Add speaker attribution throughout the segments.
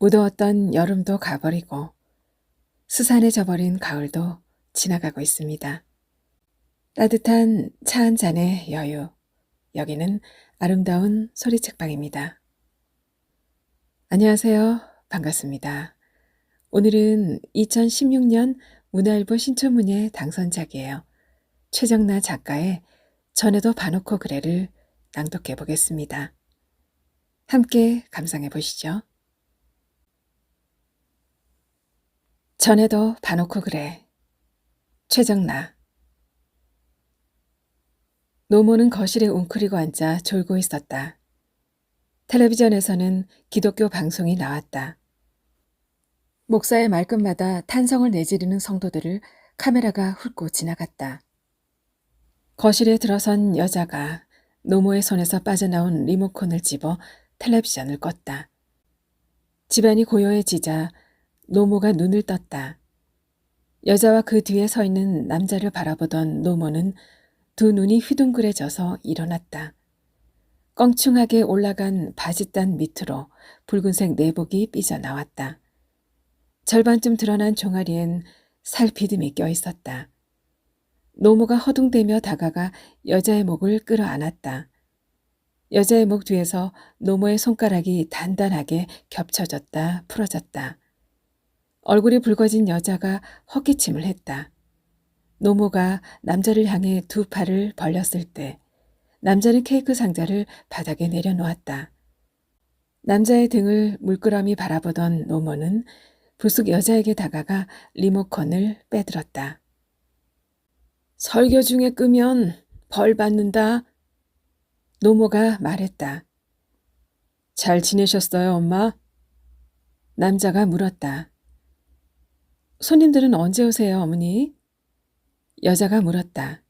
Speaker 1: 무더웠던 여름도 가버리고 스산해져버린 가을도 지나가고 있습니다. 따뜻한 차 한 잔의 여유. 여기는 아름다운 소리책방입니다. 안녕하세요. 반갑습니다. 오늘은 2016년 문화일보 신춘문예 당선작이에요. 최정나 작가의 전에도 봐놓고 그래를 낭독해 보겠습니다. 함께 감상해 보시죠. 전에도 봐놓고 그래. 최정나. 노모는 거실에 웅크리고 앉아 졸고 있었다. 텔레비전에서는 기독교 방송이 나왔다. 목사의 말끝마다 탄성을 내지르는 성도들을 카메라가 훑고 지나갔다. 거실에 들어선 여자가 노모의 손에서 빠져나온 리모컨을 집어 텔레비전을 껐다. 집안이 고요해지자 노모가 눈을 떴다. 여자와 그 뒤에 서 있는 남자를 바라보던 노모는 두 눈이 휘둥그레져서 일어났다. 껑충하게 올라간 바짓단 밑으로 붉은색 내복이 삐져나왔다. 절반쯤 드러난 종아리엔 살 비듬이 껴있었다. 노모가 허둥대며 다가가 여자의 목을 끌어안았다. 여자의 목 뒤에서 노모의 손가락이 단단하게 겹쳐졌다 풀어졌다. 얼굴이 붉어진 여자가 헛기침을 했다. 노모가 남자를 향해 두 팔을 벌렸을 때 남자는 케이크 상자를 바닥에 내려놓았다. 남자의 등을 물끄러미 바라보던 노모는 불쑥 여자에게 다가가 리모컨을 빼들었다. 설교 중에 끄면 벌 받는다. 노모가 말했다. 잘 지내셨어요, 엄마? 남자가 물었다. 손님들은 언제 오세요, 어머니? 여자가 물었다.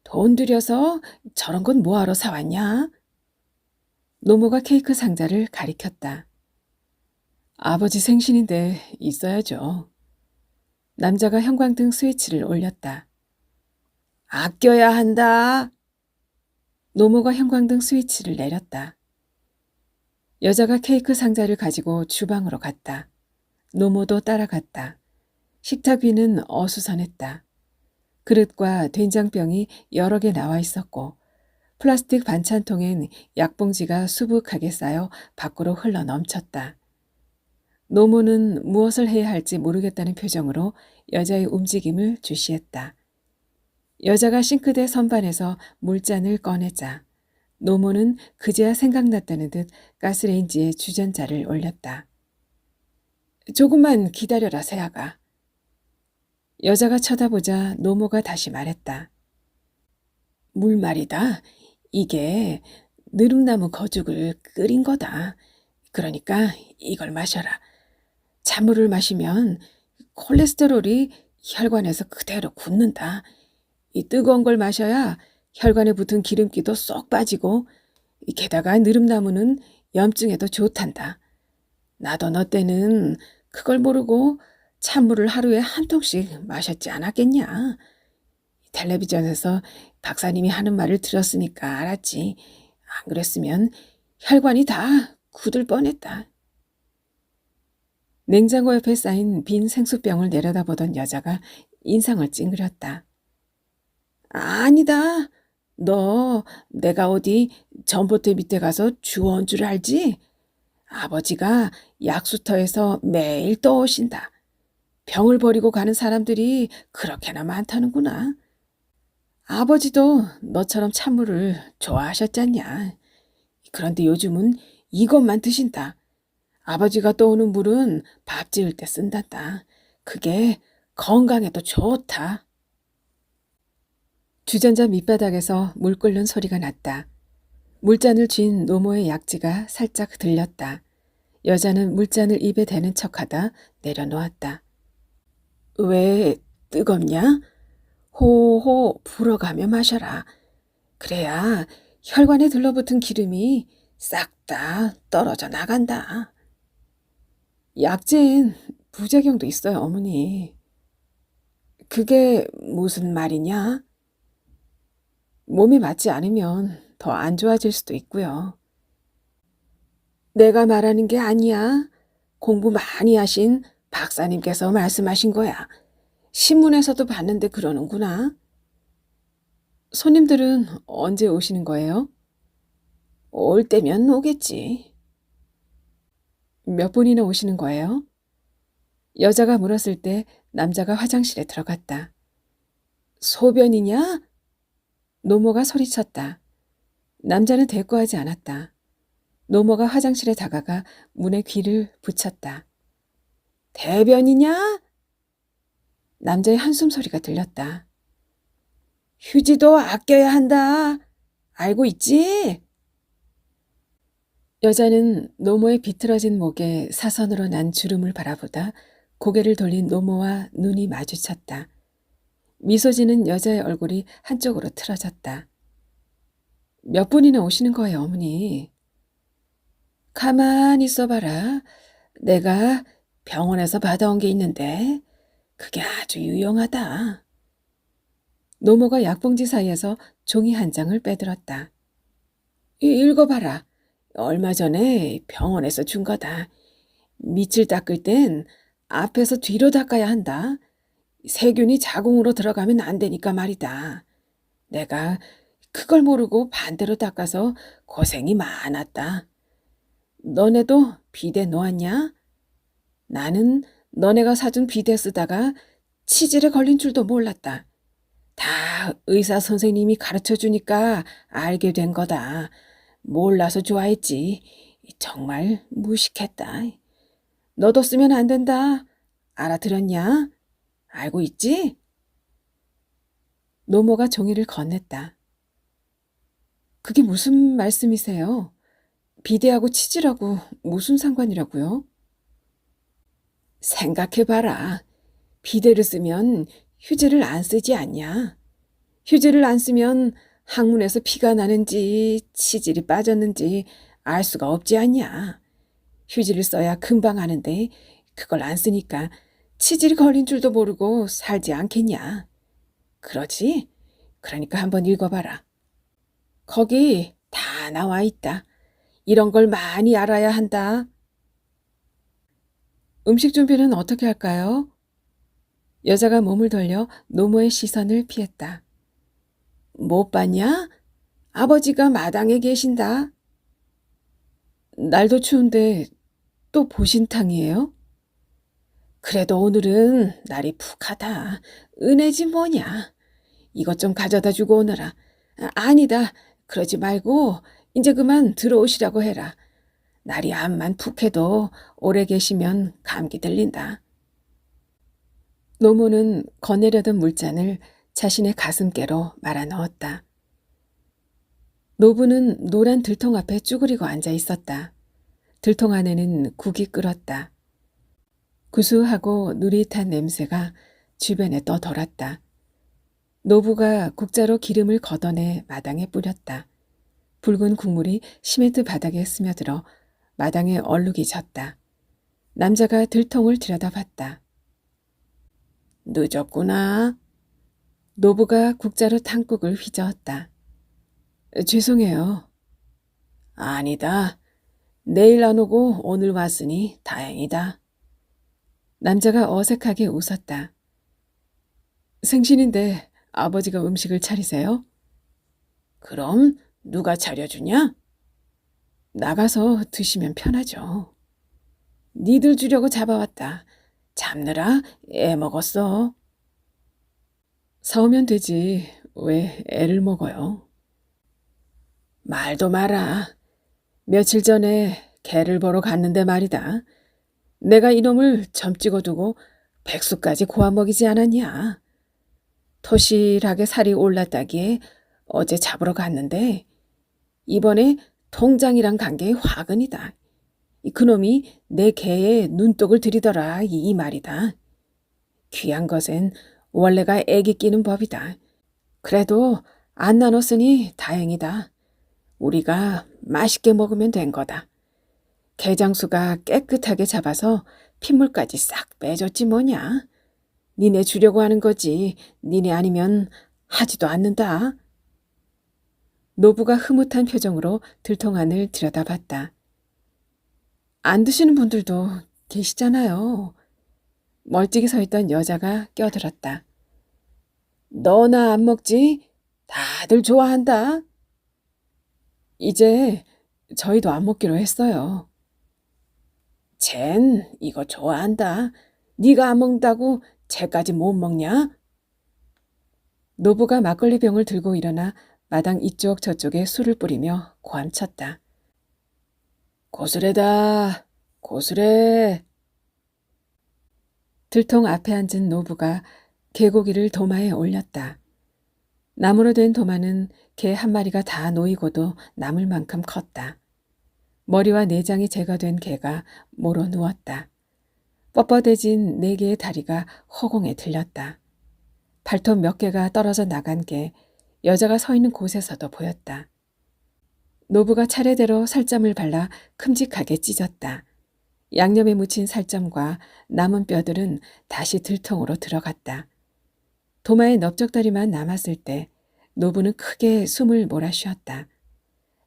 Speaker 1: 돈 들여서 저런 건 뭐하러 사왔냐? 노모가 케이크 상자를 가리켰다. 아버지 생신인데 있어야죠. 남자가 형광등 스위치를 올렸다. 아껴야 한다. 노모가 형광등 스위치를 내렸다. 여자가 케이크 상자를 가지고 주방으로 갔다. 노모도 따라갔다. 식탁 위는 어수선했다. 그릇과 된장병이 여러 개 나와 있었고 플라스틱 반찬통엔 약봉지가 수북하게 쌓여 밖으로 흘러 넘쳤다. 노모는 무엇을 해야 할지 모르겠다는 표정으로 여자의 움직임을 주시했다. 여자가 싱크대 선반에서 물잔을 꺼내자 노모는 그제야 생각났다는 듯 가스레인지에 주전자를 올렸다. 조금만 기다려라, 새아가. 여자가 쳐다보자 노모가 다시 말했다. 물 말이다. 이게 느릅나무 거죽을 끓인 거다. 그러니까 이걸 마셔라. 찬물을 마시면 콜레스테롤이 혈관에서 그대로 굳는다. 이 뜨거운 걸 마셔야 혈관에 붙은 기름기도 쏙 빠지고 게다가 느릅나무는 염증에도 좋단다. 나도 너 때는 그걸 모르고 찬물을 하루에 한 통씩 마셨지 않았겠냐. 텔레비전에서 박사님이 하는 말을 들었으니까 알았지. 안 그랬으면 혈관이 다 굳을 뻔했다. 냉장고 옆에 쌓인 빈 생수병을 내려다보던 여자가 인상을 찡그렸다. 아니다. 너 내가 어디 전봇대 밑에 가서 주워온 줄 알지? 아버지가 약수터에서 매일 떠오신다. 병을 버리고 가는 사람들이 그렇게나 많다는구나. 아버지도 너처럼 찬물을 좋아하셨잖냐. 그런데 요즘은 이것만 드신다. 아버지가 떠오는 물은 밥 지을 때 쓴단다. 그게 건강에도 좋다. 주전자 밑바닥에서 물 끓는 소리가 났다. 물잔을 쥔 노모의 약지가 살짝 들렸다. 여자는 물잔을 입에 대는 척하다 내려놓았다. 왜 뜨겁냐? 호호 불어가며 마셔라. 그래야 혈관에 들러붙은 기름이 싹 다 떨어져 나간다. 약재엔 부작용도 있어요, 어머니. 그게 무슨 말이냐? 몸에 맞지 않으면 더 안 좋아질 수도 있고요. 내가 말하는 게 아니야. 공부 많이 하신 박사님께서 말씀하신 거야. 신문에서도 봤는데 그러는구나. 손님들은 언제 오시는 거예요? 올 때면 오겠지. 몇 분이나 오시는 거예요? 여자가 물었을 때 남자가 화장실에 들어갔다. 소변이냐? 노모가 소리쳤다. 남자는 대꾸하지 않았다. 노모가 화장실에 다가가 문에 귀를 붙였다. 대변이냐? 남자의 한숨 소리가 들렸다. 휴지도 아껴야 한다. 알고 있지? 여자는 노모의 비틀어진 목에 사선으로 난 주름을 바라보다 고개를 돌린 노모와 눈이 마주쳤다. 미소 지는 여자의 얼굴이 한쪽으로 틀어졌다. 몇 분이나 오시는 거예요, 어머니? 가만히 있어봐라. 내가 병원에서 받아온 게 있는데 그게 아주 유용하다. 노모가 약봉지 사이에서 종이 한 장을 빼들었다. 읽어봐라. 얼마 전에 병원에서 준 거다. 밑을 닦을 땐 앞에서 뒤로 닦아야 한다. 세균이 자궁으로 들어가면 안 되니까 말이다. 내가 그걸 모르고 반대로 닦아서 고생이 많았다. 너네도 비데 놓았냐? 나는 너네가 사준 비데 쓰다가 치질에 걸린 줄도 몰랐다. 다 의사 선생님이 가르쳐 주니까 알게 된 거다. 몰라서 좋아했지. 정말 무식했다. 너도 쓰면 안 된다. 알아들었냐? 알고 있지? 노모가 종이를 건넸다. 그게 무슨 말씀이세요? 비데하고 치질하고 무슨 상관이라고요? 생각해봐라. 비데를 쓰면 휴지를 안 쓰지 않냐? 휴지를 안 쓰면 항문에서 피가 나는지 치질이 빠졌는지 알 수가 없지 않냐? 휴지를 써야 금방 하는데 그걸 안 쓰니까 치질이 걸린 줄도 모르고 살지 않겠냐? 그러지? 그러니까 한번 읽어봐라. 거기 다 나와 있다. 이런 걸 많이 알아야 한다. 음식 준비는 어떻게 할까요? 여자가 몸을 돌려 노모의 시선을 피했다. 못 봤냐? 아버지가 마당에 계신다. 날도 추운데 또 보신탕이에요? 그래도 오늘은 날이 푹하다. 은혜지 뭐냐. 이것 좀 가져다 주고 오너라. 아니다. 그러지 말고 이제 그만 들어오시라고 해라. 날이 암만 푹해도 오래 계시면 감기 들린다. 노모는 거내려던 물잔을 자신의 가슴께로 말아 넣었다. 노부는 노란 들통 앞에 쭈그리고 앉아 있었다. 들통 안에는 국이 끓었다. 구수하고 누릿한 냄새가 주변에 떠돌았다. 노부가 국자로 기름을 걷어내 마당에 뿌렸다. 붉은 국물이 시멘트 바닥에 스며들어 마당에 얼룩이 졌다. 남자가 들통을 들여다봤다. 늦었구나. 노부가 국자로 탕국을 휘저었다. 죄송해요. 아니다. 내일 안 오고 오늘 왔으니 다행이다. 남자가 어색하게 웃었다. 생신인데 아버지가 음식을 차리세요? 그럼 누가 차려주냐? 나가서 드시면 편하죠. 니들 주려고 잡아왔다. 잡느라 애 먹었어. 사오면 되지. 왜 애를 먹어요? 말도 마라. 며칠 전에 개를 보러 갔는데 말이다. 내가 이놈을 점 찍어두고 백수까지 고아 먹이지 않았냐. 토실하게 살이 올랐다기에 어제 잡으러 갔는데 이번에 통장이랑 간 게 화근이다. 그놈이 내 개에 눈독을 들이더라 이 말이다. 귀한 것엔 원래가 애기 끼는 법이다. 그래도 안 나눴으니 다행이다. 우리가 맛있게 먹으면 된 거다. 개장수가 깨끗하게 잡아서 핏물까지 싹 빼줬지 뭐냐. 니네 주려고 하는 거지. 니네 아니면 하지도 않는다. 노부가 흐뭇한 표정으로 들통 안을 들여다봤다. 안 드시는 분들도 계시잖아요. 멀찍이 서 있던 여자가 껴들었다. 너나 안 먹지? 다들 좋아한다. 이제 저희도 안 먹기로 했어요. 쟨 이거 좋아한다. 네가 안 먹는다고 쟤까지 못 먹냐? 노부가 막걸리 병을 들고 일어나 마당 이쪽 저쪽에 술을 뿌리며 고함쳤다. 고스레다. 고스레. 들통 앞에 앉은 노부가 개고기를 도마에 올렸다. 나무로 된 도마는 개 한 마리가 다 놓이고도 남을 만큼 컸다. 머리와 내장이 제거된 개가 모로 누웠다. 뻣뻣해진 네 개의 다리가 허공에 들렸다. 발톱 몇 개가 떨어져 나간 게 여자가 서 있는 곳에서도 보였다. 노부가 차례대로 살점을 발라 큼직하게 찢었다. 양념에 묻힌 살점과 남은 뼈들은 다시 들통으로 들어갔다. 도마의 넓적다리만 남았을 때 노부는 크게 숨을 몰아쉬었다.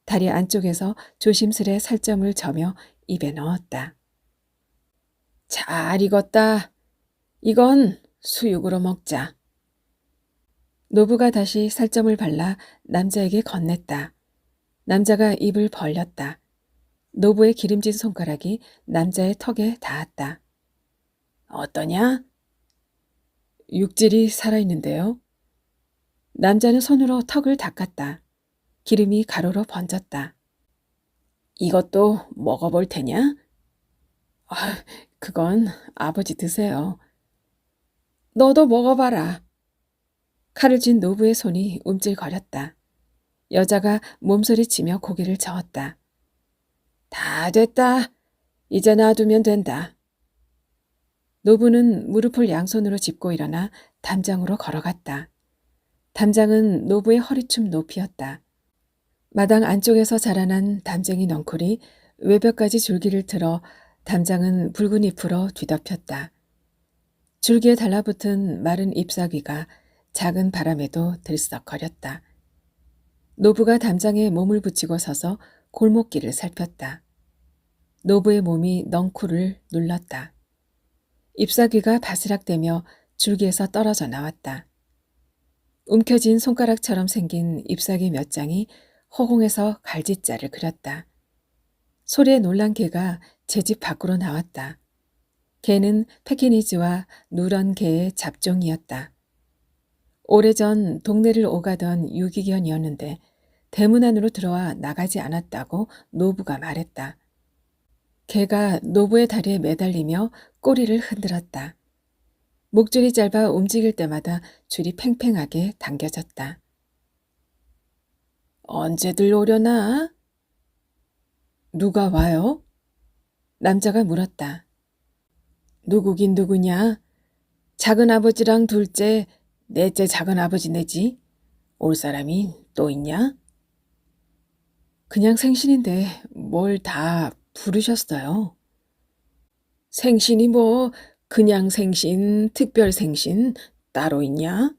Speaker 1: 다리 안쪽에서 조심스레 살점을 저며 입에 넣었다. 잘 익었다. 이건 수육으로 먹자. 노부가 다시 살점을 발라 남자에게 건넸다. 남자가 입을 벌렸다. 노부의 기름진 손가락이 남자의 턱에 닿았다. 어떠냐? 육질이 살아있는데요. 남자는 손으로 턱을 닦았다. 기름이 가로로 번졌다. 이것도 먹어볼 테냐? 그건 아버지 드세요. 너도 먹어봐라. 칼을 쥔 노부의 손이 움찔거렸다. 여자가 몸소리치며 고개를 저었다. 다 됐다. 이제 놔두면 된다. 노부는 무릎을 양손으로 짚고 일어나 담장으로 걸어갔다. 담장은 노부의 허리춤 높이였다. 마당 안쪽에서 자라난 담쟁이 넝쿨이 외벽까지 줄기를 틀어 담장은 붉은 잎으로 뒤덮였다. 줄기에 달라붙은 마른 잎사귀가 작은 바람에도 들썩거렸다. 노부가 담장에 몸을 붙이고 서서 골목길을 살폈다. 노부의 몸이 넝쿨을 눌렀다. 잎사귀가 바스락대며 줄기에서 떨어져 나왔다. 움켜진 손가락처럼 생긴 잎사귀 몇 장이 허공에서 갈짓자를 그렸다. 소리에 놀란 개가 제 집 밖으로 나왔다. 개는 페키니즈와 누런 개의 잡종이었다. 오래전 동네를 오가던 유기견이었는데 대문 안으로 들어와 나가지 않았다고 노부가 말했다. 개가 노부의 다리에 매달리며 꼬리를 흔들었다. 목줄이 짧아 움직일 때마다 줄이 팽팽하게 당겨졌다. 언제들 오려나? 누가 와요? 남자가 물었다. 누구긴 누구냐? 작은아버지랑 둘째, 넷째 작은아버지네지. 올 사람이 또 있냐? 그냥 생신인데 뭘 다 부르셨어요? 생신이 뭐 그냥 생신, 특별 생신 따로 있냐?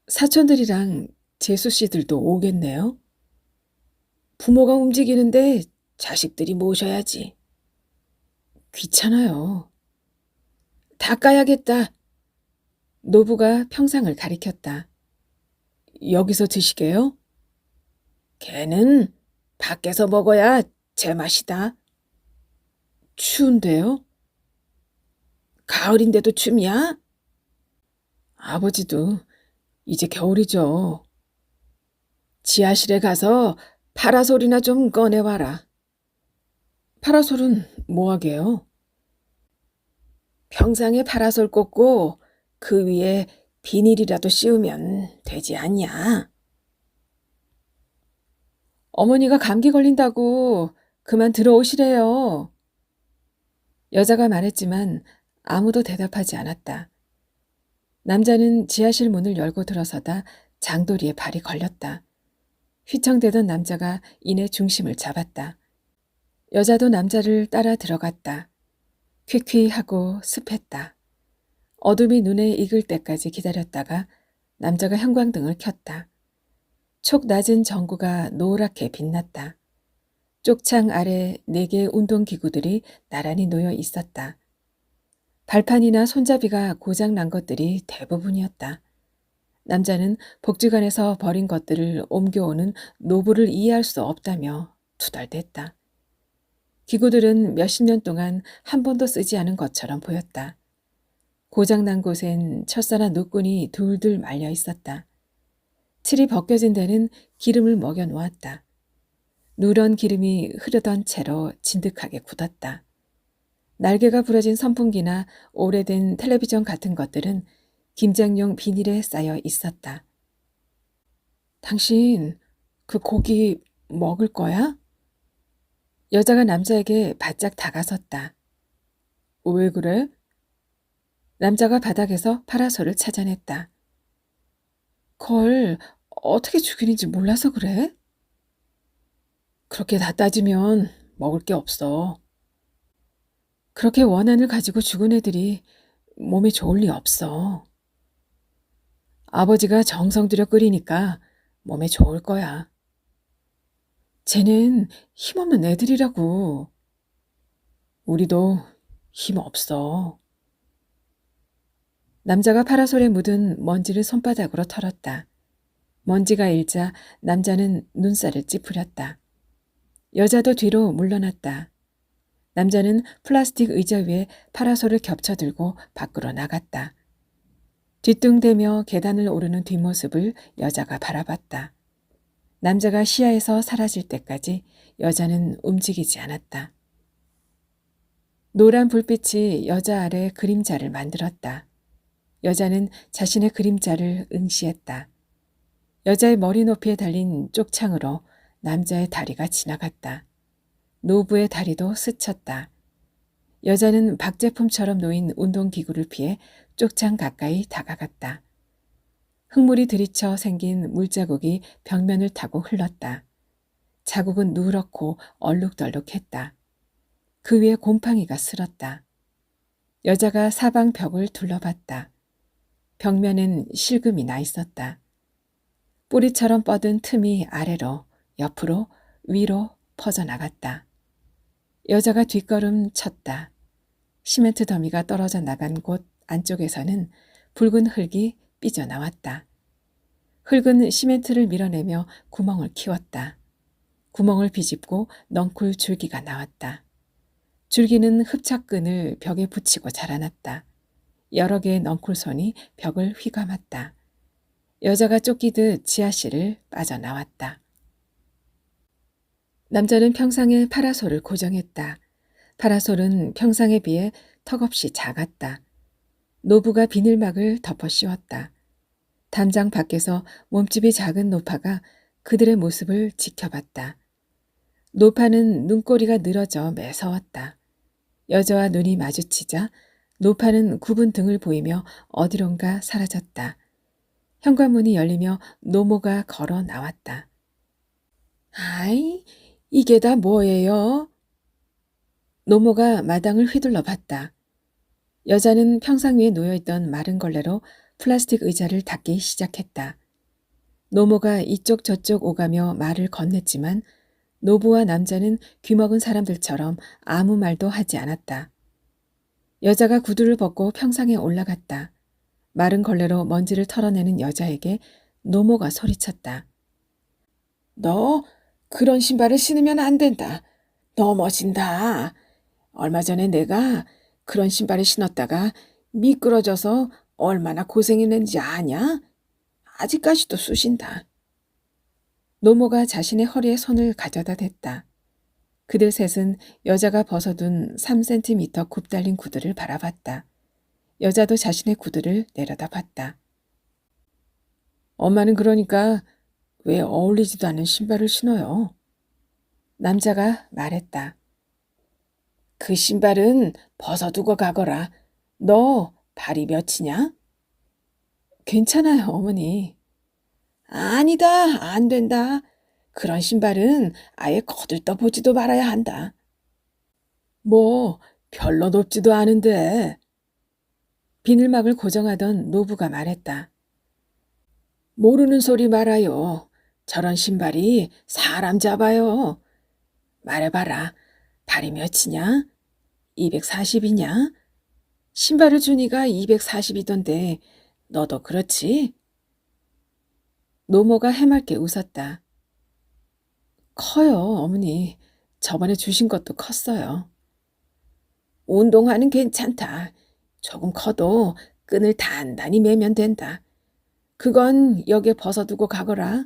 Speaker 1: 사촌들이랑 재수 씨들도 오겠네요. 부모가 움직이는데 자식들이 모셔야지. 귀찮아요. 닦아야겠다. 노부가 평상을 가리켰다. 여기서 드시게요? 걔는 밖에서 먹어야 제맛이다. 추운데요? 가을인데도 춥냐? 아버지도 이제 겨울이죠. 지하실에 가서 파라솔이나 좀 꺼내와라. 파라솔은 뭐하게요? 평상에 파라솔 꽂고 그 위에 비닐이라도 씌우면 되지 않냐? 어머니가 감기 걸린다고 그만 들어오시래요. 여자가 말했지만 아무도 대답하지 않았다. 남자는 지하실 문을 열고 들어서다 장도리에 발이 걸렸다. 휘청대던 남자가 이내 중심을 잡았다. 여자도 남자를 따라 들어갔다. 퀴퀴하고 습했다. 어둠이 눈에 익을 때까지 기다렸다가 남자가 형광등을 켰다. 촉 낮은 전구가 노랗게 빛났다. 쪽창 아래 4개의 운동기구들이 나란히 놓여 있었다. 발판이나 손잡이가 고장난 것들이 대부분이었다. 남자는 복지관에서 버린 것들을 옮겨오는 노부를 이해할 수 없다며 투덜댔다. 기구들은 몇십 년 동안 한 번도 쓰지 않은 것처럼 보였다. 고장난 곳엔 철사나 노끈이 둘둘 말려 있었다. 칠이 벗겨진 데는 기름을 먹여 놓았다. 누런 기름이 흐르던 채로 진득하게 굳었다. 날개가 부러진 선풍기나 오래된 텔레비전 같은 것들은 김장용 비닐에 쌓여 있었다. 당신 그 고기 먹을 거야? 여자가 남자에게 바짝 다가섰다. 왜 그래? 남자가 바닥에서 파라솔을 찾아냈다. 걸 어떻게 죽이는지 몰라서 그래? 그렇게 다 따지면 먹을 게 없어. 그렇게 원한을 가지고 죽은 애들이 몸에 좋을 리 없어. 아버지가 정성 들여 끓이니까 몸에 좋을 거야. 쟤는 힘없는 애들이라고. 우리도 힘 없어. 남자가 파라솔에 묻은 먼지를 손바닥으로 털었다. 먼지가 일자 남자는 눈살을 찌푸렸다. 여자도 뒤로 물러났다. 남자는 플라스틱 의자 위에 파라솔을 겹쳐들고 밖으로 나갔다. 뒤뚱대며 계단을 오르는 뒷모습을 여자가 바라봤다. 남자가 시야에서 사라질 때까지 여자는 움직이지 않았다. 노란 불빛이 여자 아래 그림자를 만들었다. 여자는 자신의 그림자를 응시했다. 여자의 머리 높이에 달린 쪽창으로 남자의 다리가 지나갔다. 노부의 다리도 스쳤다. 여자는 박제품처럼 놓인 운동기구를 피해 쪽창 가까이 다가갔다. 흙물이 들이쳐 생긴 물자국이 벽면을 타고 흘렀다. 자국은 누렇고 얼룩덜룩했다. 그 위에 곰팡이가 쓸었다. 여자가 사방 벽을 둘러봤다. 벽면엔 실금이 나 있었다. 뿌리처럼 뻗은 틈이 아래로, 옆으로, 위로 퍼져나갔다. 여자가 뒷걸음 쳤다. 시멘트 더미가 떨어져 나간 곳 안쪽에서는 붉은 흙이 삐져나왔다. 흙은 시멘트를 밀어내며 구멍을 키웠다. 구멍을 비집고 넝쿨 줄기가 나왔다. 줄기는 흡착근을 벽에 붙이고 자라났다. 여러 개의 넝쿨손이 벽을 휘감았다. 여자가 쫓기듯 지하실을 빠져나왔다. 남자는 평상에 파라솔을 고정했다. 파라솔은 평상에 비해 턱없이 작았다. 노부가 비닐막을 덮어 씌웠다. 담장 밖에서 몸집이 작은 노파가 그들의 모습을 지켜봤다. 노파는 눈꼬리가 늘어져 매서웠다. 여자와 눈이 마주치자 노파는 굽은 등을 보이며 어디론가 사라졌다. 현관문이 열리며 노모가 걸어 나왔다. 아이, 이게 다 뭐예요? 노모가 마당을 휘둘러 봤다. 여자는 평상 위에 놓여있던 마른 걸레로 플라스틱 의자를 닦기 시작했다. 노모가 이쪽 저쪽 오가며 말을 건넸지만 노부와 남자는 귀먹은 사람들처럼 아무 말도 하지 않았다. 여자가 구두를 벗고 평상에 올라갔다. 마른 걸레로 먼지를 털어내는 여자에게 노모가 소리쳤다. 너 그런 신발을 신으면 안 된다. 넘어진다. 얼마 전에 내가 그런 신발을 신었다가 미끄러져서 얼마나 고생했는지 아냐? 아직까지도 쑤신다. 노모가 자신의 허리에 손을 가져다 댔다. 그들 셋은 여자가 벗어둔 3cm 굽달린 구두를 바라봤다. 여자도 자신의 구두를 내려다봤다. 엄마는 그러니까 왜 어울리지도 않는 신발을 신어요? 남자가 말했다. 그 신발은 벗어두고 가거라. 너 발이 몇이냐? 괜찮아요, 어머니. 아니다, 안 된다. 그런 신발은 아예 거들떠보지도 말아야 한다. 뭐 별로 높지도 않은데. 비늘막을 고정하던 노부가 말했다. 모르는 소리 말아요. 저런 신발이 사람 잡아요. 말해봐라. 발이 몇이냐? 240이냐? 신발을 주니가 240이던데 너도 그렇지? 노모가 해맑게 웃었다. 커요, 어머니. 저번에 주신 것도 컸어요. 운동화는 괜찮다. 조금 커도 끈을 단단히 매면 된다. 그건 여기에 벗어두고 가거라.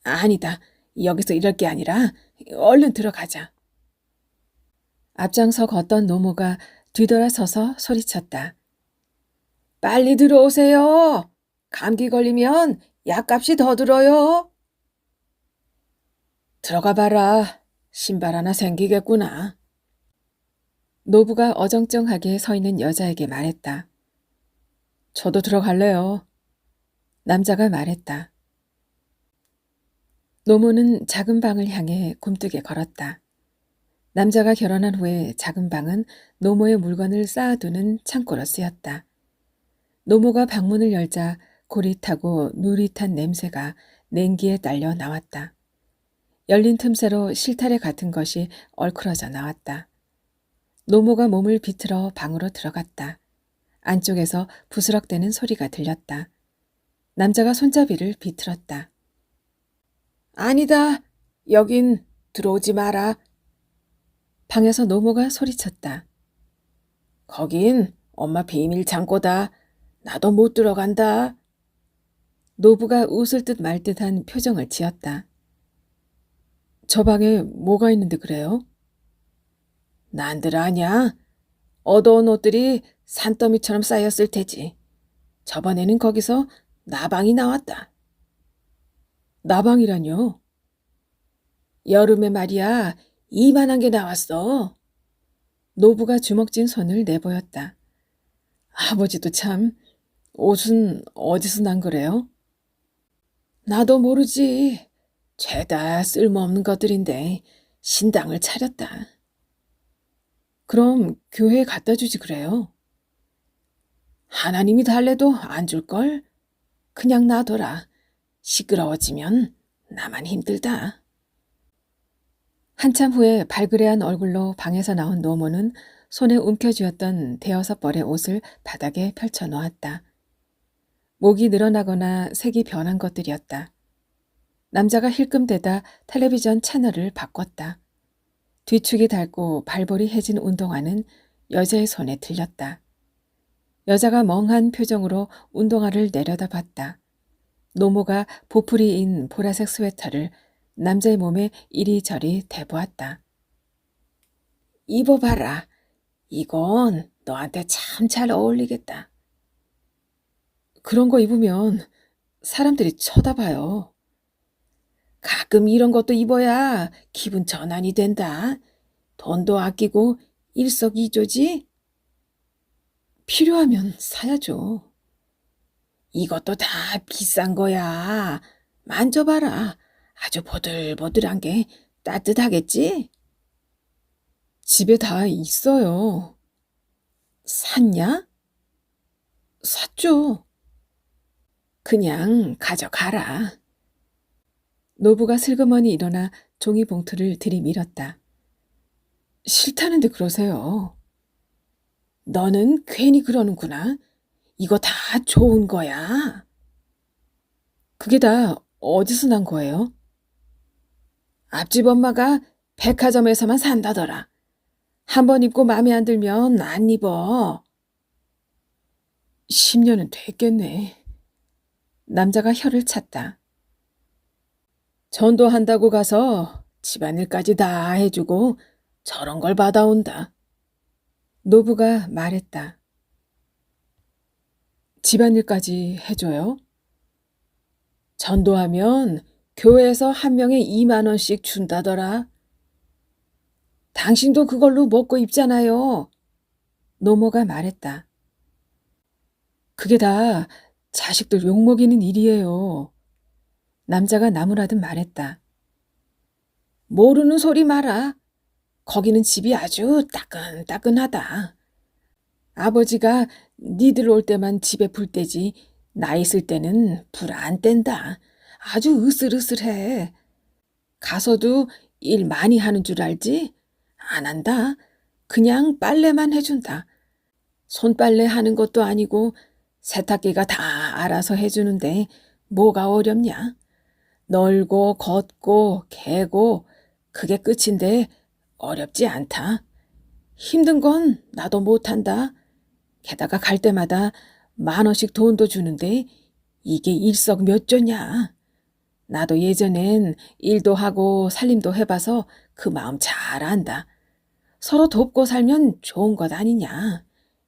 Speaker 1: 아니다. 여기서 이럴 게 아니라 얼른 들어가자. 앞장서 걷던 노모가 뒤돌아서서 소리쳤다. 빨리 들어오세요. 감기 걸리면 약값이 더 들어요. 들어가 봐라. 신발 하나 생기겠구나. 노부가 어정쩡하게 서 있는 여자에게 말했다. 저도 들어갈래요. 남자가 말했다. 노모는 작은 방을 향해 굼뜨게 걸었다. 남자가 결혼한 후에 작은 방은 노모의 물건을 쌓아두는 창고로 쓰였다. 노모가 방문을 열자 고릿하고 누릿한 냄새가 냉기에 딸려 나왔다. 열린 틈새로 실타래 같은 것이 얼크러져 나왔다. 노모가 몸을 비틀어 방으로 들어갔다. 안쪽에서 부스럭대는 소리가 들렸다. 남자가 손잡이를 비틀었다. 아니다. 여긴 들어오지 마라. 방에서 노모가 소리쳤다. 거긴 엄마 비밀 창고다. 나도 못 들어간다. 노부가 웃을 듯 말 듯한 표정을 지었다. 저 방에 뭐가 있는데 그래요? 난들 아냐? 얻어온 옷들이 산더미처럼 쌓였을 테지. 저번에는 거기서 나방이 나왔다. 나방이라뇨? 여름에 말이야 이만한 게 나왔어. 노부가 주먹진 손을 내보였다. 아버지도 참, 옷은 어디서 난 거래요? 나도 모르지. 죄다 쓸모없는 것들인데 신당을 차렸다. 그럼 교회에 갖다 주지 그래요? 하나님이 달래도 안 줄걸? 그냥 놔둬라. 시끄러워지면 나만 힘들다. 한참 후에 발그레한 얼굴로 방에서 나온 노모는 손에 움켜쥐었던 대여섯 벌의 옷을 바닥에 펼쳐 놓았다. 목이 늘어나거나 색이 변한 것들이었다. 남자가 힐끔대다 텔레비전 채널을 바꿨다. 뒤축이 닳고 발볼이 해진 운동화는 여자의 손에 들렸다. 여자가 멍한 표정으로 운동화를 내려다봤다. 노모가 보풀이인 보라색 스웨터를 남자의 몸에 이리저리 대보았다. 입어봐라. 이건 너한테 참 잘 어울리겠다. 그런 거 입으면 사람들이 쳐다봐요. 가끔 이런 것도 입어야 기분 전환이 된다. 돈도 아끼고 일석이조지? 필요하면 사야죠. 이것도 다 비싼 거야. 만져봐라. 아주 보들보들한 게 따뜻하겠지? 집에 다 있어요. 샀냐? 샀죠. 그냥 가져가라. 노부가 슬그머니 일어나 종이 봉투를 들이밀었다. 싫다는데 그러세요. 너는 괜히 그러는구나. 이거 다 좋은 거야. 그게 다 어디서 난 거예요? 앞집 엄마가 백화점에서만 산다더라. 한번 입고 마음에 안 들면 안 입어. 10년은 됐겠네. 남자가 혀를 찼다. 전도한다고 가서 집안일까지 다 해주고 저런 걸 받아온다. 노부가 말했다. 집안일까지 해줘요? 전도하면 교회에서 한 명에 2만 원씩 준다더라. 당신도 그걸로 먹고 입잖아요. 노모가 말했다. 그게 다 자식들 욕먹이는 일이에요. 남자가 나무라듯 말했다. 모르는 소리 마라. 거기는 집이 아주 따끈따끈하다. 아버지가 니들 올 때만 집에 불 때지 나 있을 때는 불 안 뗀다. 아주 으슬으슬해. 가서도 일 많이 하는 줄 알지? 안 한다. 그냥 빨래만 해준다. 손빨래 하는 것도 아니고 세탁기가 다 알아서 해주는데 뭐가 어렵냐? 널고 걷고 개고 그게 끝인데 어렵지 않다. 힘든 건 나도 못한다. 게다가 갈 때마다 10,000원씩 돈도 주는데 이게 일석몇조냐. 나도 예전엔 일도 하고 살림도 해봐서 그 마음 잘 안다. 서로 돕고 살면 좋은 것 아니냐.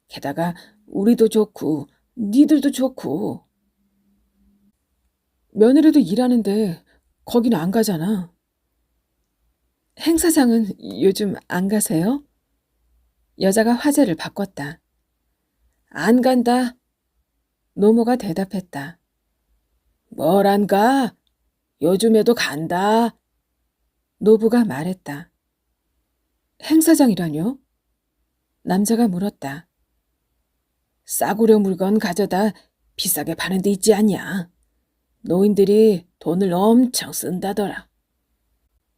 Speaker 1: 게다가 우리도 좋고 니들도 좋고. 며느리도 일하는데 거기는 안 가잖아. 행사장은 요즘 안 가세요? 여자가 화제를 바꿨다. 안 간다. 노모가 대답했다. 뭘 안 가? 요즘에도 간다. 노부가 말했다. 행사장이라뇨? 남자가 물었다. 싸구려 물건 가져다 비싸게 파는 데 있지 않냐? 노인들이 돈을 엄청 쓴다더라.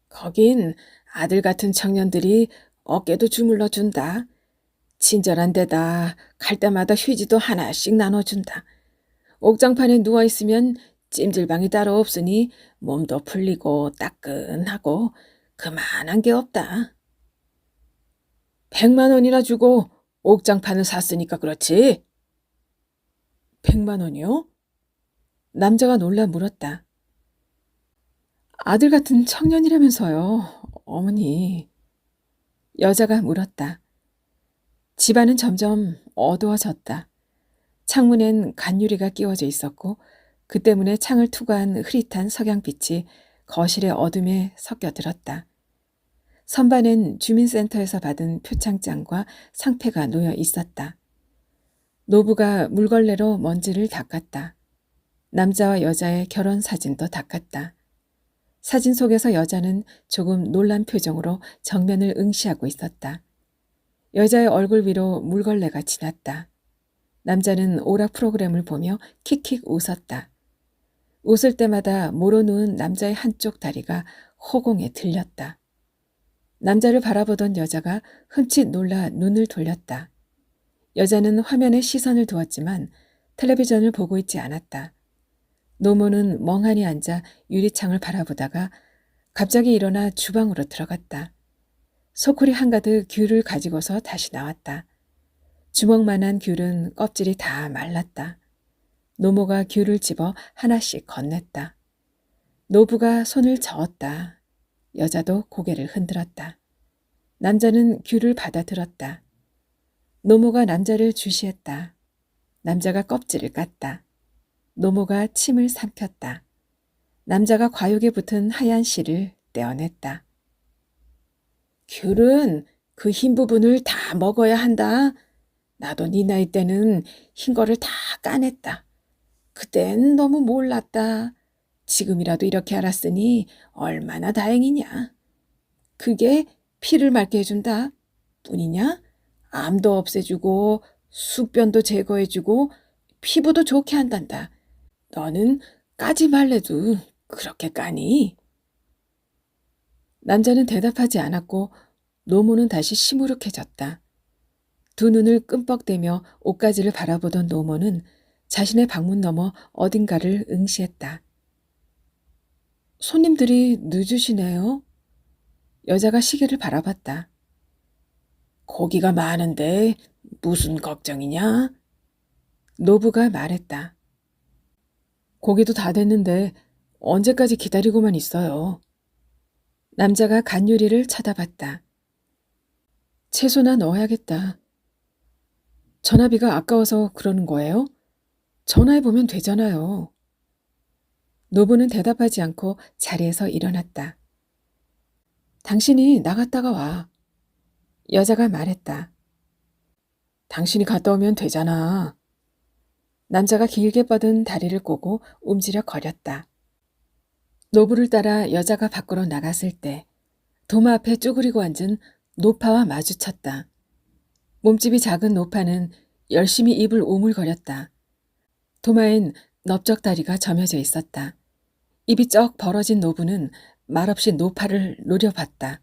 Speaker 1: 거긴 아들 같은 청년들이 어깨도 주물러 준다. 친절한 데다 갈 때마다 휴지도 하나씩 나눠준다. 옥장판에 누워있으면 찜질방이 따로 없으니 몸도 풀리고 따끈하고 그만한 게 없다. 100만 원이나 주고 옥장판을 샀으니까 그렇지. 100만 원이요? 남자가 놀라 물었다. 아들 같은 청년이라면서요, 어머니. 여자가 물었다. 집안은 점점 어두워졌다. 창문엔 간유리가 끼워져 있었고 그 때문에 창을 투과한 흐릿한 석양빛이 거실의 어둠에 섞여들었다. 선반엔 주민센터에서 받은 표창장과 상패가 놓여 있었다. 노부가 물걸레로 먼지를 닦았다. 남자와 여자의 결혼 사진도 닦았다. 사진 속에서 여자는 조금 놀란 표정으로 정면을 응시하고 있었다. 여자의 얼굴 위로 물걸레가 지났다. 남자는 오락 프로그램을 보며 킥킥 웃었다. 웃을 때마다 모로 누운 남자의 한쪽 다리가 허공에 들렸다. 남자를 바라보던 여자가 흠칫 놀라 눈을 돌렸다. 여자는 화면에 시선을 두었지만 텔레비전을 보고 있지 않았다. 노모는 멍하니 앉아 유리창을 바라보다가 갑자기 일어나 주방으로 들어갔다. 소쿠리 한가득 귤을 가지고서 다시 나왔다. 주먹만한 귤은 껍질이 다 말랐다. 노모가 귤을 집어 하나씩 건넸다. 노부가 손을 저었다. 여자도 고개를 흔들었다. 남자는 귤을 받아들었다. 노모가 남자를 주시했다. 남자가 껍질을 깠다. 노모가 침을 삼켰다. 남자가 과육에 붙은 하얀 실을 떼어냈다. 귤은 그 흰 부분을 다 먹어야 한다. 나도 네 나이 때는 흰 거를 다 까냈다. 그땐 너무 몰랐다. 지금이라도 이렇게 알았으니 얼마나 다행이냐. 그게 피를 맑게 해준다. 뿐이냐? 암도 없애주고 숙변도 제거해주고 피부도 좋게 한단다. 너는 까지 말래도 그렇게 까니? 남자는 대답하지 않았고 노모는 다시 시무룩해졌다. 두 눈을 끔뻑대며 옷가지를 바라보던 노모는 자신의 방문 너머 어딘가를 응시했다. 손님들이 늦으시네요. 여자가 시계를 바라봤다. 고기가 많은데 무슨 걱정이냐? 노부가 말했다. 고기도 다 됐는데 언제까지 기다리고만 있어요. 남자가 간유리를 쳐다봤다. 채소나 넣어야겠다. 전화비가 아까워서 그러는 거예요? 전화해보면 되잖아요. 노부는 대답하지 않고 자리에서 일어났다. 당신이 나갔다가 와. 여자가 말했다. 당신이 갔다 오면 되잖아. 남자가 길게 뻗은 다리를 꼬고 움지려 거렸다. 노부를 따라 여자가 밖으로 나갔을 때 도마 앞에 쭈그리고 앉은 노파와 마주쳤다. 몸집이 작은 노파는 열심히 입을 오물거렸다. 도마엔 넓적다리가 점여져 있었다. 입이 쩍 벌어진 노부는 말없이 노파를 노려봤다.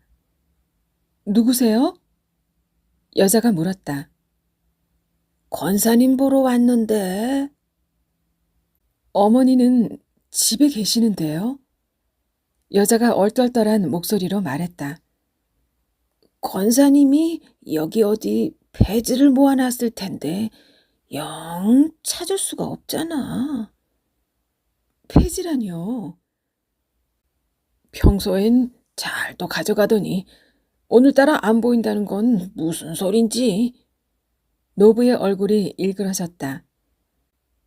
Speaker 1: 누구세요? 여자가 물었다. 권사님 보러 왔는데. 어머니는 집에 계시는데요? 여자가 얼떨떨한 목소리로 말했다. 권사님이 여기 어디 배지를 모아놨을 텐데 영 찾을 수가 없잖아. 폐지라니요. 평소엔 잘 또 가져가더니 오늘따라 안 보인다는 건 무슨 소린지. 노부의 얼굴이 일그러졌다.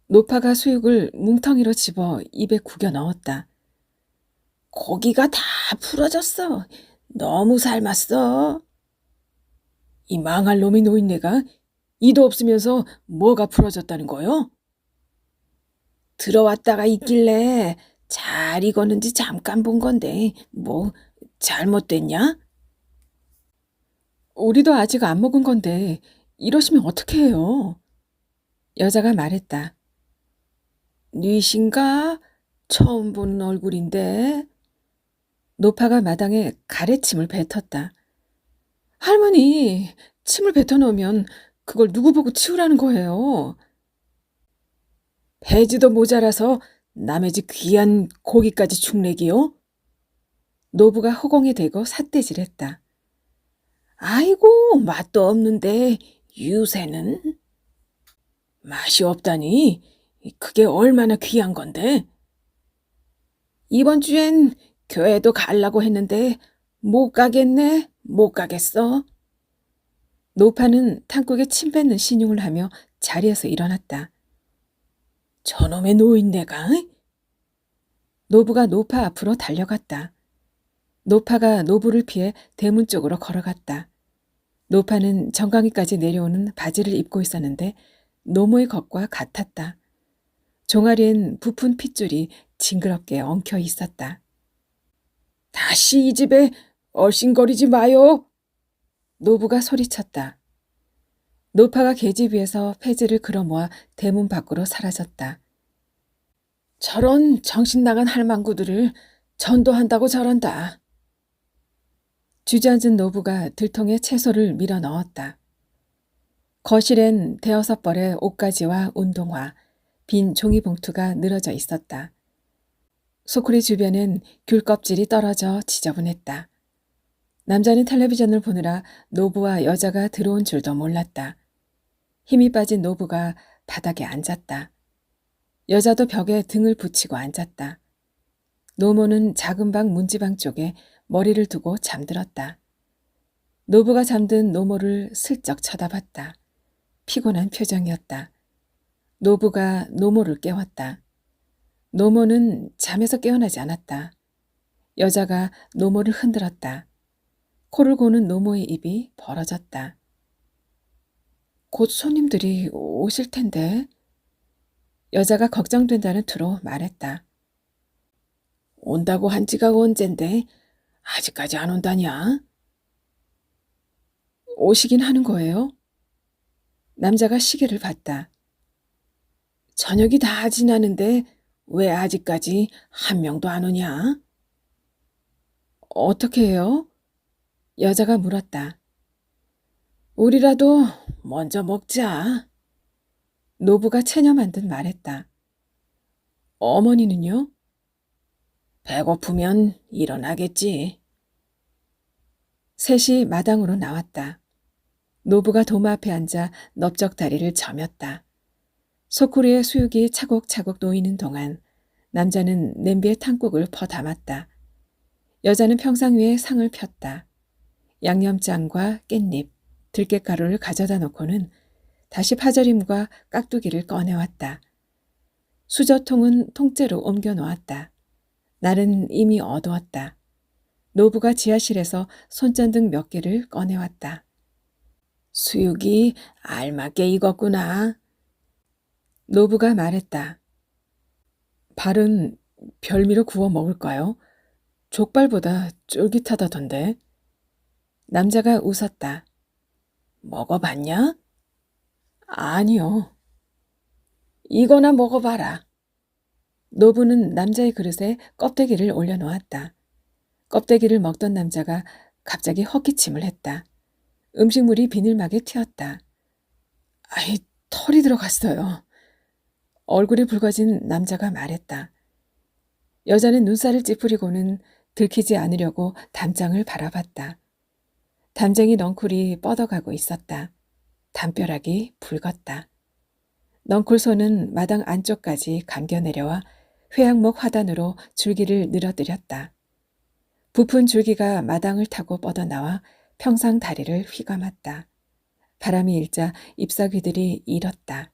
Speaker 1: 노파가 수육을 뭉텅이로 집어 입에 구겨 넣었다. 고기가 다 풀어졌어. 너무 삶았어. 이 망할 놈의 노인네가 이도 없으면서 뭐가 풀어졌다는 거요? 들어왔다가 있길래 잘 익었는지 잠깐 본 건데 뭐 잘못됐냐? 우리도 아직 안 먹은 건데 이러시면 어떻게 해요? 여자가 말했다. 뉘신가? 처음 보는 얼굴인데. 노파가 마당에 가래침을 뱉었다. 할머니, 침을 뱉어놓으면 그걸 누구 보고 치우라는 거예요. 배지도 모자라서 남의 집 귀한 고기까지 축내기요? 노부가 허공에 대고 삿대질했다. 아이고, 맛도 없는데 유새는? 맛이 없다니? 그게 얼마나 귀한 건데? 이번 주엔 교회도 가려고 했는데 못 가겠네, 못 가겠어. 노파는 탕국에 침 뱉는 신용을 하며 자리에서 일어났다. 저놈의 노인네가? 노부가 노파 앞으로 달려갔다. 노파가 노부를 피해 대문 쪽으로 걸어갔다. 노파는 정강이까지 내려오는 바지를 입고 있었는데 노모의 것과 같았다. 종아리엔 부푼 핏줄이 징그럽게 엉켜 있었다. 다시 이 집에 얼씬거리지 마요. 노부가 소리쳤다. 노파가 계집 위에서 폐지를 끌어모아 대문 밖으로 사라졌다. 저런 정신 나간 할망구들을 전도한다고 저런다. 주저앉은 노부가 들통에 채소를 밀어 넣었다. 거실엔 대여섯 벌의 옷가지와 운동화, 빈 종이봉투가 늘어져 있었다. 소쿠리 주변엔 귤 껍질이 떨어져 지저분했다. 남자는 텔레비전을 보느라 노부와 여자가 들어온 줄도 몰랐다. 힘이 빠진 노부가 바닥에 앉았다. 여자도 벽에 등을 붙이고 앉았다. 노모는 작은 방 문지방 쪽에 머리를 두고 잠들었다. 노부가 잠든 노모를 슬쩍 쳐다봤다. 피곤한 표정이었다. 노부가 노모를 깨웠다. 노모는 잠에서 깨어나지 않았다. 여자가 노모를 흔들었다. 코를 고는 노모의 입이 벌어졌다. 곧 손님들이 오실 텐데. 여자가 걱정된다는 투로 말했다. 온다고 한 지가 언젠데 아직까지 안 온다냐? 오시긴 하는 거예요? 남자가 시계를 봤다. 저녁이 다 지나는데 왜 아직까지 한 명도 안 오냐? 어떻게 해요? 여자가 물었다. 우리라도 먼저 먹자. 노부가 체념한 듯 말했다. 어머니는요? 배고프면 일어나겠지. 셋이 마당으로 나왔다. 노부가 도마 앞에 앉아 넓적다리를 저몄다. 소쿠리의 수육이 차곡차곡 놓이는 동안 남자는 냄비에 탕국을 퍼 담았다. 여자는 평상 위에 상을 폈다. 양념장과 깻잎, 들깨가루를 가져다 놓고는 다시 파절임과 깍두기를 꺼내왔다. 수저통은 통째로 옮겨 놓았다. 날은 이미 어두웠다. 노부가 지하실에서 손전등 몇 개를 꺼내왔다. 수육이 알맞게 익었구나. 노부가 말했다. 발은 별미로 구워 먹을까요? 족발보다 쫄깃하다던데. 남자가 웃었다. 먹어봤냐? 아니요. 이거나 먹어봐라. 노부는 남자의 그릇에 껍데기를 올려놓았다. 껍데기를 먹던 남자가 갑자기 헛기침을 했다. 음식물이 비닐막에 튀었다. 아이, 털이 들어갔어요. 얼굴이 붉어진 남자가 말했다. 여자는 눈살을 찌푸리고는 들키지 않으려고 담장을 바라봤다. 담쟁이 넝쿨이 뻗어가고 있었다. 담벼락이 붉었다. 넝쿨 손은 마당 안쪽까지 감겨 내려와 회양목 화단으로 줄기를 늘어뜨렸다. 부푼 줄기가 마당을 타고 뻗어나와 평상 다리를 휘감았다. 바람이 일자 잎사귀들이 일었다.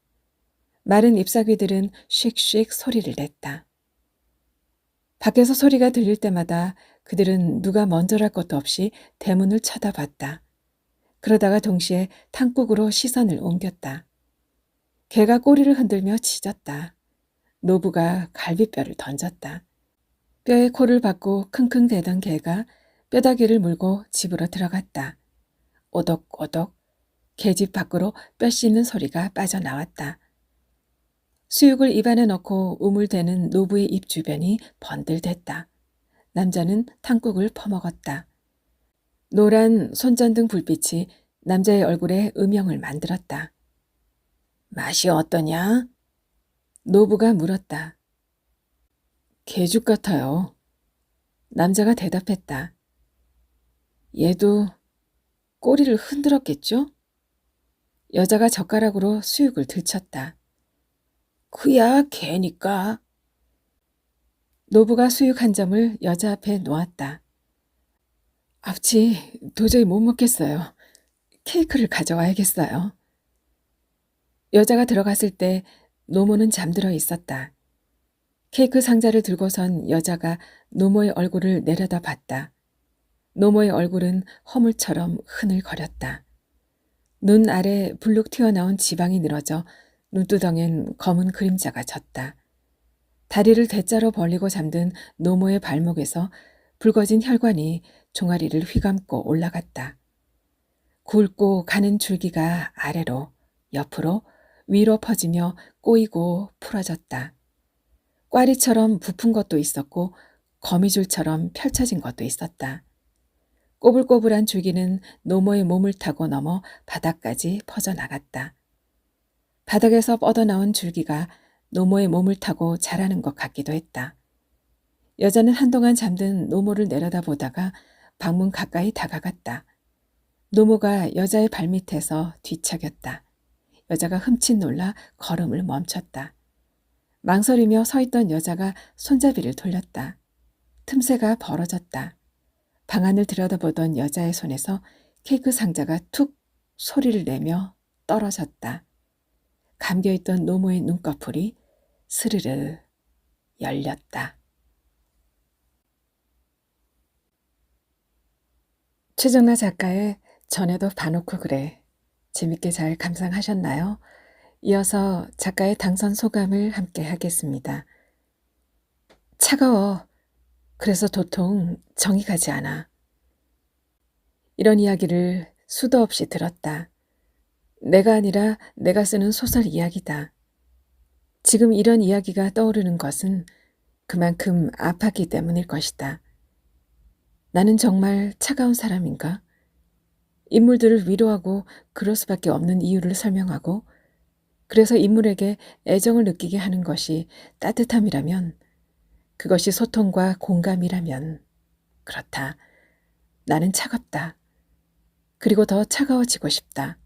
Speaker 1: 마른 잎사귀들은 씩씩 소리를 냈다. 밖에서 소리가 들릴 때마다 그들은 누가 먼저랄 것도 없이 대문을 쳐다봤다. 그러다가 동시에 탕국으로 시선을 옮겼다. 개가 꼬리를 흔들며 짖었다. 노부가 갈비뼈를 던졌다. 뼈에 코를 박고 킁킁대던 개가 뼈다귀를 물고 집으로 들어갔다. 오독오독 개집 밖으로 뼈 씹는 소리가 빠져나왔다. 수육을 입안에 넣고 우물대는 노부의 입 주변이 번들댔다. 남자는 탕국을 퍼먹었다. 노란 손전등 불빛이 남자의 얼굴에 음영을 만들었다. 맛이 어떠냐? 노부가 물었다. 개죽 같아요. 남자가 대답했다. 얘도 꼬리를 흔들었겠죠? 여자가 젓가락으로 수육을 들쳤다. 그야 개니까. 노부가 수육 한 점을 여자 앞에 놓았다. 아버지, 도저히 못 먹겠어요. 케이크를 가져와야겠어요. 여자가 들어갔을 때 노모는 잠들어 있었다. 케이크 상자를 들고선 여자가 노모의 얼굴을 내려다봤다. 노모의 얼굴은 허물처럼 흐늘거렸다. 눈 아래 불룩 튀어나온 지방이 늘어져 눈두덩엔 검은 그림자가 졌다. 다리를 대자로 벌리고 잠든 노모의 발목에서 붉어진 혈관이 종아리를 휘감고 올라갔다. 굵고 가는 줄기가 아래로, 옆으로, 위로 퍼지며 꼬이고 풀어졌다. 꽈리처럼 부푼 것도 있었고 거미줄처럼 펼쳐진 것도 있었다. 꼬불꼬불한 줄기는 노모의 몸을 타고 넘어 바닥까지 퍼져나갔다. 바닥에서 뻗어나온 줄기가 노모의 몸을 타고 자라는 것 같기도 했다. 여자는 한동안 잠든 노모를 내려다보다가 방문 가까이 다가갔다. 노모가 여자의 발밑에서 뒤척였다. 여자가 흠칫 놀라 걸음을 멈췄다. 망설이며 서 있던 여자가 손잡이를 돌렸다. 틈새가 벌어졌다. 방 안을 들여다보던 여자의 손에서 케이크 상자가 툭 소리를 내며 떨어졌다. 감겨있던 노모의 눈꺼풀이 스르르 열렸다. 최정나 작가의 전에도 봐놓고 그래. 재밌게 잘 감상하셨나요? 이어서 작가의 당선 소감을 함께 하겠습니다. 차가워. 그래서 도통 정이 가지 않아. 이런 이야기를 수도 없이 들었다. 내가 아니라 내가 쓰는 소설 이야기다. 지금 이런 이야기가 떠오르는 것은 그만큼 아팠기 때문일 것이다. 나는 정말 차가운 사람인가? 인물들을 위로하고 그럴 수밖에 없는 이유를 설명하고 그래서 인물에게 애정을 느끼게 하는 것이 따뜻함이라면 그것이 소통과 공감이라면 그렇다. 나는 차갑다. 그리고 더 차가워지고 싶다.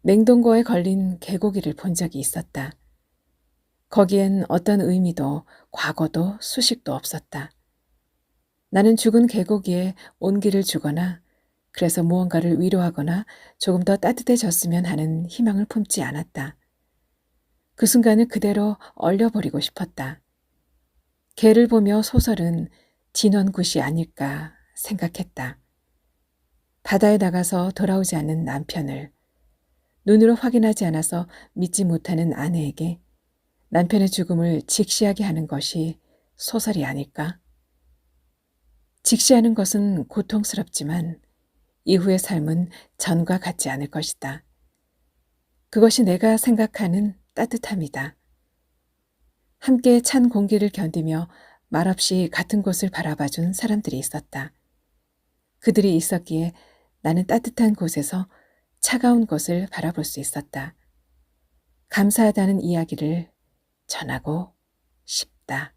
Speaker 1: 냉동고에 걸린 개고기를 본 적이 있었다. 거기엔 어떤 의미도 과거도 수식도 없었다. 나는 죽은 개고기에 온기를 주거나 그래서 무언가를 위로하거나 조금 더 따뜻해졌으면 하는 희망을 품지 않았다. 그 순간을 그대로 얼려버리고 싶었다. 개를 보며 소설은 진원굿이 아닐까 생각했다. 바다에 나가서 돌아오지 않는 남편을 눈으로 확인하지 않아서 믿지 못하는 아내에게 남편의 죽음을 직시하게 하는 것이 소설이 아닐까? 직시하는 것은 고통스럽지만 이후의 삶은 전과 같지 않을 것이다. 그것이 내가 생각하는 따뜻함이다. 함께 찬 공기를 견디며 말없이 같은 곳을 바라봐준 사람들이 있었다. 그들이 있었기에 나는 따뜻한 곳에서 차가운 곳을 바라볼 수 있었다. 감사하다는 이야기를 전하고 싶다.